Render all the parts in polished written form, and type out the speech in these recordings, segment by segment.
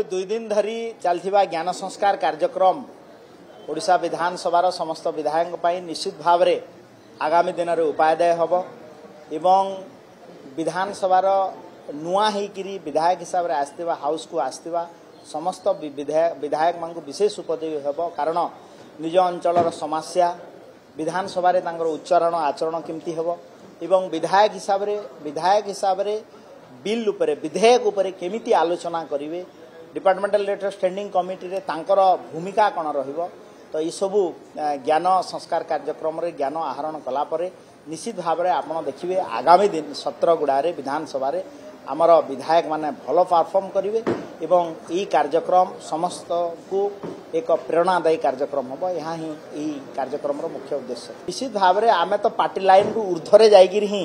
दुई दिन धरी चलथिबा ज्ञान संस्कार कार्यक्रम ओडिशा विधानसभा समस्त विधायक निश्चित भाव में आगामी दिन में उपायदाय हम एवं विधानसभा नुआ होकरी विधायक हिसाब से आसवा हाउस को आसवा समस्त विधायक मान विशेष उपदेय हम कारण निज अंचल समस्या विधानसभा उच्चारण आचरण केमती हम एवं विधायक हिसाब से बिल उपरे विधेयक उपरे केमिति आलोचना करेंगे डिपार्टमेंटल लेटर स्टैंडिंग कमिटी रे तांकर भूमिका कौन रहिबो तो ये सबू ज्ञान संस्कार कार्यक्रम रे ज्ञान आहरण कला परे निश्चित भाव में आप देखिए आगामी दिन सत्र गुड़ारे विधानसभा रे आमर विधायक माने भल परफॉर्म करेंगे एवं यही कार्यक्रम समस्त को एक प्रेरणादायी कार्यक्रम हम यहाँ ही यही कार्यक्रम मुख्य उद्देश्य निश्चित भाव में आम तो पार्टी लाइन को ऊर्धरे जाइए ही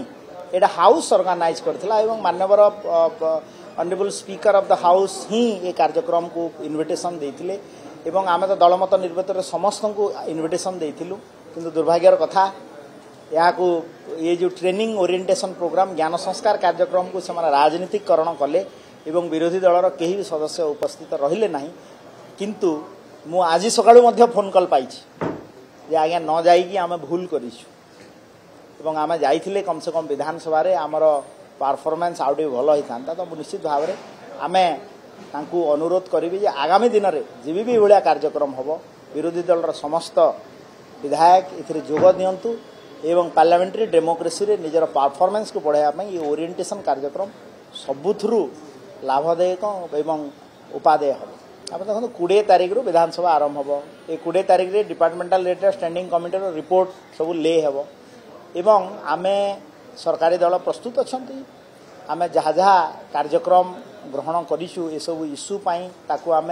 एटा हाउस ऑर्गेनाइज करथिला एवं माननीय honourable speaker of the house ही ये कार्यक्रम को इनविटेशन देथिले एवं आमे तो दलमत निर्वाचन समस्त को इनविटेशन देथिलु किंतु दुर्भाग्यर कथा या को ये जो ट्रेनिंग ओरिएंटेशन प्रोग्राम ज्ञान संस्कार कार्यक्रम को से राजनीतिकरण कले एवं विरोधी दलर केही भी सदस्य उपस्थित रहिले नाही किंतु मु आज सकाळु मध्ये फोन कॉल पाइछि जे आज्ञा न जाईकी आमे भूल करिछु एवं आमे जाइथिले कम से कम विधानसभा रे हमर परफॉर्मेंस आउट भल होता तो निश्चित भाव में आमे तांकु अनुरोध करी जे आगामी दिन में जी भी भाया कार्यक्रम हम विरोधी दल समस्त विधायक इथिरे जोग दियंतु एवं पार्लियामेंट्री डेमोक्रेसी रे निजर परफॉर्मेंस को बढ़ावा ये ओरिएंटेशन कार्यक्रम सबुथु लाभदायक एवं उपादेय हम आप देखो 20 तारीख रू विधानसभा आरंभ हम ये 20 तारीख रे departmental letter standing committee report सब ले हम एवं आमे सरकारी दल प्रस्तुत अच्छा आम जहाँ जहाँ कार्यक्रम ग्रहण करूँ ये सब इश्यू ताकू आम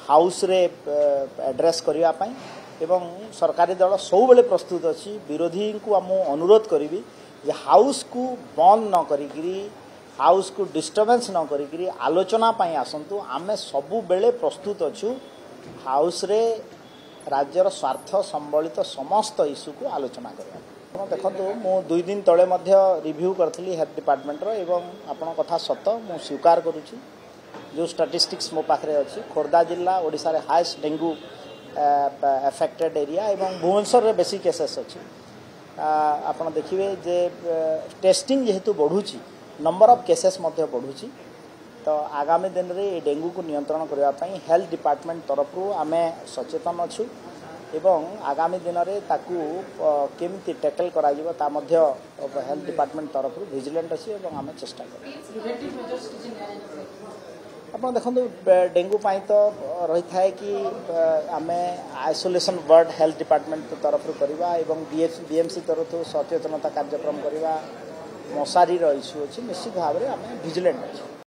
हाउस रे एड्रेस करने एवं सरकारी दल सब बेले प्रस्तुत अच्छी विरोधी को आम अनुरोध करी जे हाउस को बंद न करी हाउस को डिस्टर्बेंस न करी आलोचना आसतु आम सबु बेले प्रस्तुत अच्छु हाउस रे राज्यर स्वार्थ संबलित समस्त इश्यू को आलोचना करवा देखो मु 2 दिन तले रिव्यू करी हेल्थ डिपार्टमेंट एवं आपण कथा सत मु स्वीकार करुच्ची जो स्टैटिस्टिक्स मो पाखे अच्छी खोर्धा जिला ओडिशा रे हाईएस्ट डेंगू एफेक्टेड एरिया एवं भुवनेश्वर रे बेसी केसेस अच्छी आपण देखिए जे टेस्टिंग जेहेतु बढ़ुची नंबर ऑफ केसेस बढ़ुची तो आगामी दिन में डेंगू को नियंत्रण करने हेल्थ डिपार्टमेंट तरफ आम सचेतन अच्छु एवं आगामी दिन में ताकू केमती टैकल करा हेल्थ डिपार्टमेंट तरफ विजिलेंट अच्छी आम चेष्टा कर देखो डेंगू तो रही था कि आम आइसोलेशन वार्ड हेल्थ डिपार्टमेंट तरफ करवा एवं बीएमसी तरफ सचेतनता कार्यक्रम करवा मशारी इश्यू अच्छी निश्चित भाव में आम विजिलेंट अच्छे।